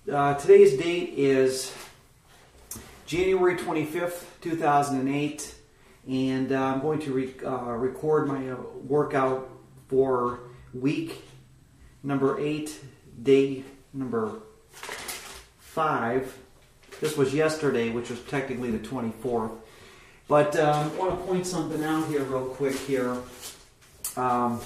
Today's date is January 25th, 2008, and I'm going to record my workout for week number 8, day number 5. This was yesterday, which was technically the 24th. But I want to point something out here real quick here. Let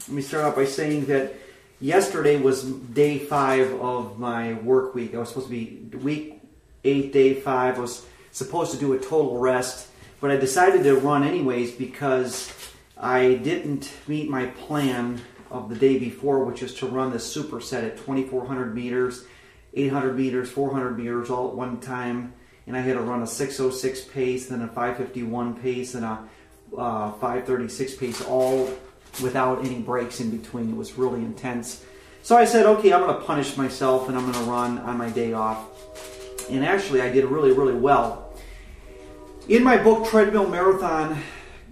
me start out by saying that yesterday was day 5 of my work week. I was supposed to be week 8, day 5. I was supposed to do a total rest, but I decided to run anyways because I didn't meet my plan of the day before, which is to run this superset at 2,400 meters, 800 meters, 400 meters all at one time. And I had to run a 6:06 pace, then a 5:51 pace, and a 5:36 pace, all without any breaks in between. It was really intense. So I said, okay, I'm going to punish myself and I'm going to run on my day off. And actually, I did really, really well. In my book, Treadmill Marathon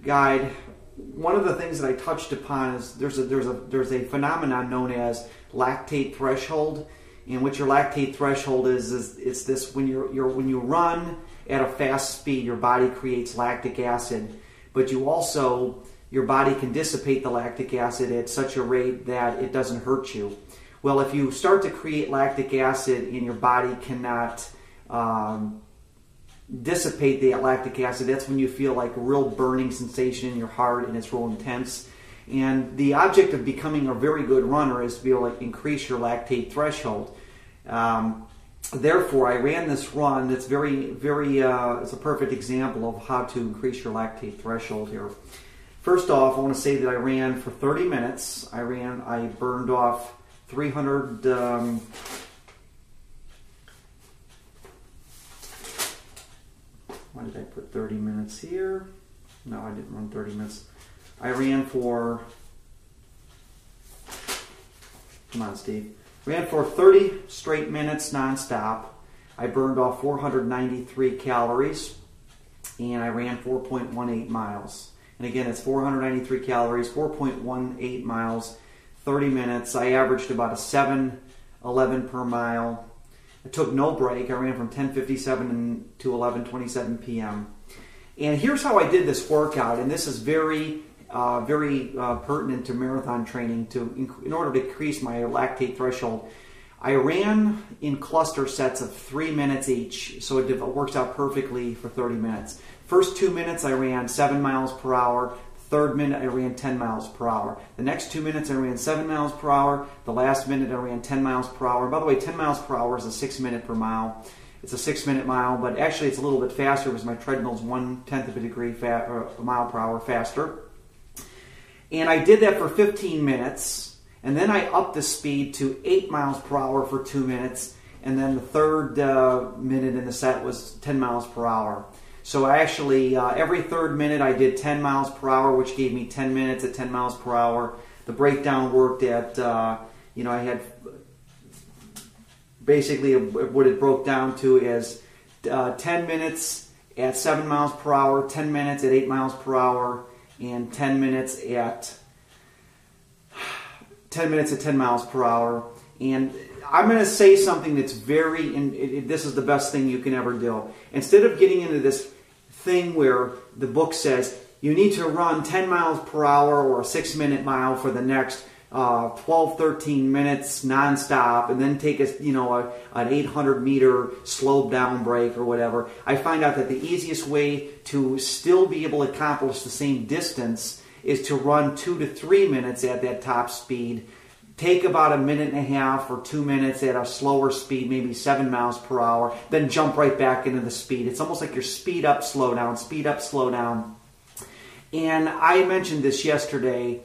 Guide, one of the things that I touched upon is there's a phenomenon known as lactate threshold. And what your lactate threshold is it's this: when you run at a fast speed, your body creates lactic acid, but your body can dissipate the lactic acid at such a rate that it doesn't hurt you. Well, if you start to create lactic acid and your body cannot dissipate the lactic acid, that's when you feel like a real burning sensation in your heart and it's real intense. And the object of becoming a very good runner is to be able to increase your lactate threshold. Therefore, I ran this run that's it's a perfect example of how to increase your lactate threshold here. First off, I want to say that I ran for 30 minutes. I burned off 300, why did I put 30 minutes here? No, I didn't run 30 minutes. I ran for, come on Steve, ran for 30 straight minutes nonstop. I burned off 493 calories, and I ran 4.18 miles. And again, it's 493 calories, 4.18 miles, 30 minutes. I averaged about a 7:11 per mile. I took no break. I ran from 10:57 to 11:27 p.m. And here's how I did this workout, and this is very pertinent to marathon training. In order to increase my lactate threshold, I ran in cluster sets of 3 minutes each, so it works out perfectly for 30 minutes. First 2 minutes I ran 7 miles per hour. Third minute I ran 10 miles per hour. The next 2 minutes I ran 7 miles per hour. The last minute I ran 10 miles per hour. By the way, 10 miles per hour is a 6 minute per mile. It's a 6 minute mile, but actually it's a little bit faster because my treadmill's 1/10 of a degree a mile per hour faster. And I did that for 15 minutes, and then I upped the speed to 8 miles per hour for 2 minutes, and then the third minute in the set was 10 miles per hour. So I actually, every third minute I did 10 miles per hour, which gave me 10 minutes at 10 miles per hour. The breakdown worked at, I had basically what it broke down to is 10 minutes at 7 miles per hour, 10 minutes at 8 miles per hour, and 10 minutes at 10 miles per hour. And I'm going to say something that's this is the best thing you can ever do. Instead of getting into this thing where the book says you need to run 10 miles per hour or a 6 minute mile for the next 12, 13 minutes nonstop, and then take an 800 meter slowed down break or whatever, I find out that the easiest way to still be able to accomplish the same distance is to run 2 to 3 minutes at that top speed, take about a minute and a half or 2 minutes at a slower speed, maybe 7 miles per hour, then jump right back into the speed. It's almost like your speed up, slow down, speed up, slow down. And I mentioned this yesterday.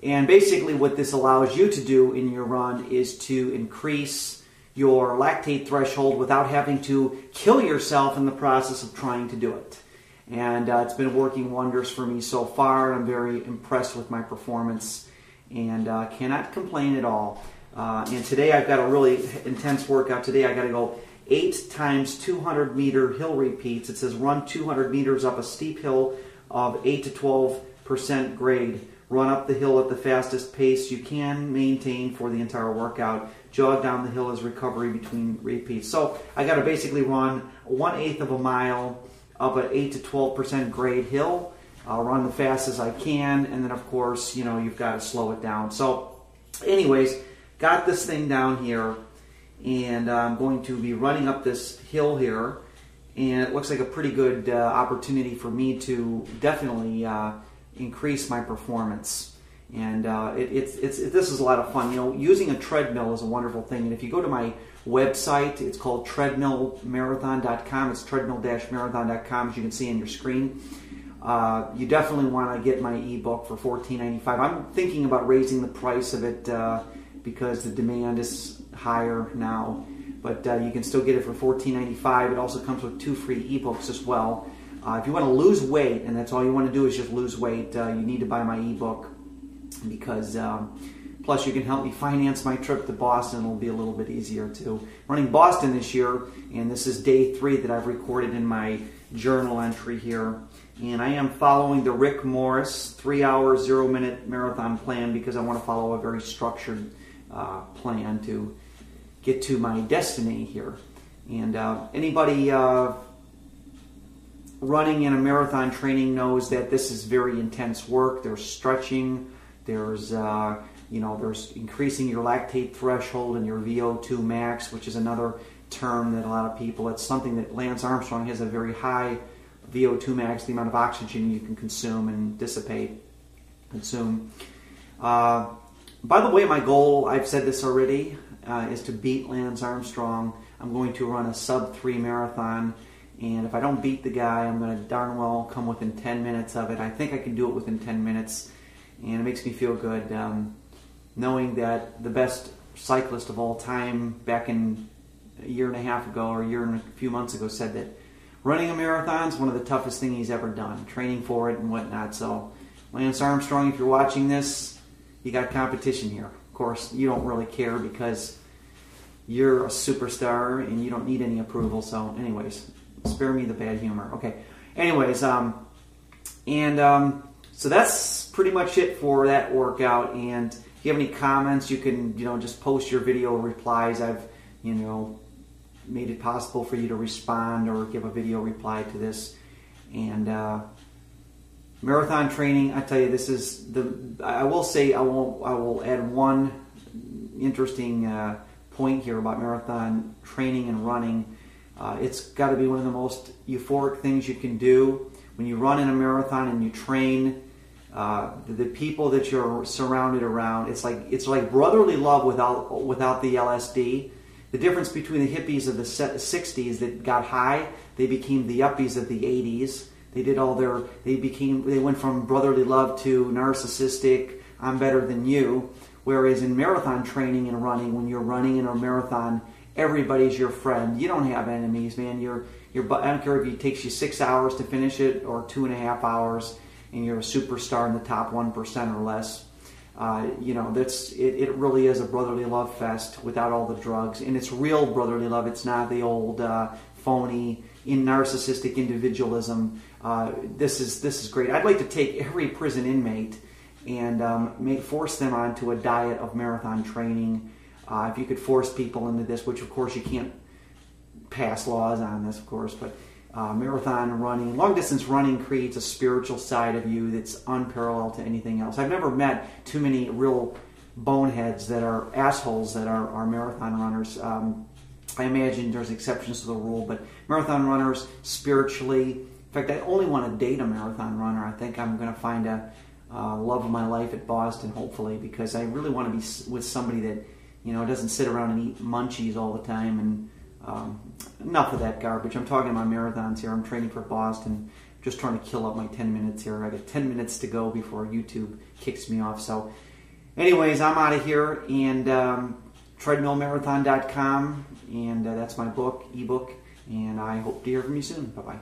And basically what this allows you to do in your run is to increase your lactate threshold without having to kill yourself in the process of trying to do it. And it's been working wonders for me so far. I'm very impressed with my performance and cannot complain at all. And today I've got a really intense workout. Today I got to go 8 times 200 meter hill repeats. It says run 200 meters up a steep hill of 8 to 12% grade run up the hill at the fastest pace you can maintain for the entire workout. Jog down the hill as recovery between repeats. So I got to basically run 1/8 of a mile up an 8 to 12% grade hill. I'll run the fast as I can, and then of course, you've got to slow it down. So anyways, got this thing down here, and I'm going to be running up this hill here, and it looks like a pretty good opportunity for me to definitely increase my performance. And this is a lot of fun. Using a treadmill is a wonderful thing. And if you go to my website, it's called treadmillmarathon.com. It's treadmill-marathon.com, as you can see on your screen. You definitely want to get my ebook for $14.95. I'm thinking about raising the price of it because the demand is higher now. But you can still get it for $14.95. It also comes with 2 free ebooks as well. If you want to lose weight, and that's all you want to do is just lose weight, you need to buy my ebook, because plus you can help me finance my trip to Boston. It'll be a little bit easier too. Running Boston this year, and this is day 3 that I've recorded in my journal entry here. And I am following the Rick Morris 3-hour, 0-minute marathon plan, because I want to follow a very structured plan to get to my destiny here. And anybody running in a marathon training knows that this is very intense work. There's stretching, there's there's increasing your lactate threshold and your VO2 max, which is another term that a lot of people, it's something that Lance Armstrong has a very high VO2 max, the amount of oxygen you can consume and consume. By the way, my goal, I've said this already, is to beat Lance Armstrong. I'm going to run a sub-3 marathon, and if I don't beat the guy, I'm going to darn well come within 10 minutes of it. I think I can do it within 10 minutes, and it makes me feel good knowing that the best cyclist of all time back in a year and a half ago, or a year and a few months ago, said that running a marathon is one of the toughest things he's ever done, training for it and whatnot. So Lance Armstrong, if you're watching this, you got competition here. Of course, you don't really care because you're a superstar and you don't need any approval. So anyways, spare me the bad humor. Okay. Anyways, so that's pretty much it for that workout. And if you have any comments, you can, just post your video replies. I've, made it possible for you to respond or give a video reply to this. And marathon training, I tell you, this is I will say, I will add one interesting point here about marathon training and running. It's got to be one of the most euphoric things you can do. When you run in a marathon and you train, the people that you're surrounded around, it's like brotherly love without the LSD. The difference between the hippies of the 60s that got high, they became the yuppies of the 80s. They went from brotherly love to narcissistic, I'm better than you. Whereas in marathon training and running, when you're running in a marathon, everybody's your friend. You don't have enemies, man. I don't care if it takes you 6 hours to finish it or 2.5 hours, and you're a superstar in the top 1% or less. It really is a brotherly love fest without all the drugs, and it's real brotherly love. It's not the old phony, narcissistic individualism. This is great. I'd like to take every prison inmate and force them onto a diet of marathon training. If you could force people into this, which of course you can't pass laws on this, of course, but marathon running, long distance running creates a spiritual side of you that's unparalleled to anything else. I've never met too many real boneheads that are assholes that are marathon runners. I imagine there's exceptions to the rule, but marathon runners spiritually, in fact, I only want to date a marathon runner. I think I'm going to find a love of my life at Boston, hopefully, because I really want to be with somebody that doesn't sit around and eat munchies all the time. And enough of that garbage. I'm talking about marathons here. I'm training for Boston. Just trying to kill up my 10 minutes here. I got 10 minutes to go before YouTube kicks me off. So anyways, I'm out of here. And treadmillmarathon.com. And that's my ebook. And I hope to hear from you soon. Bye-bye.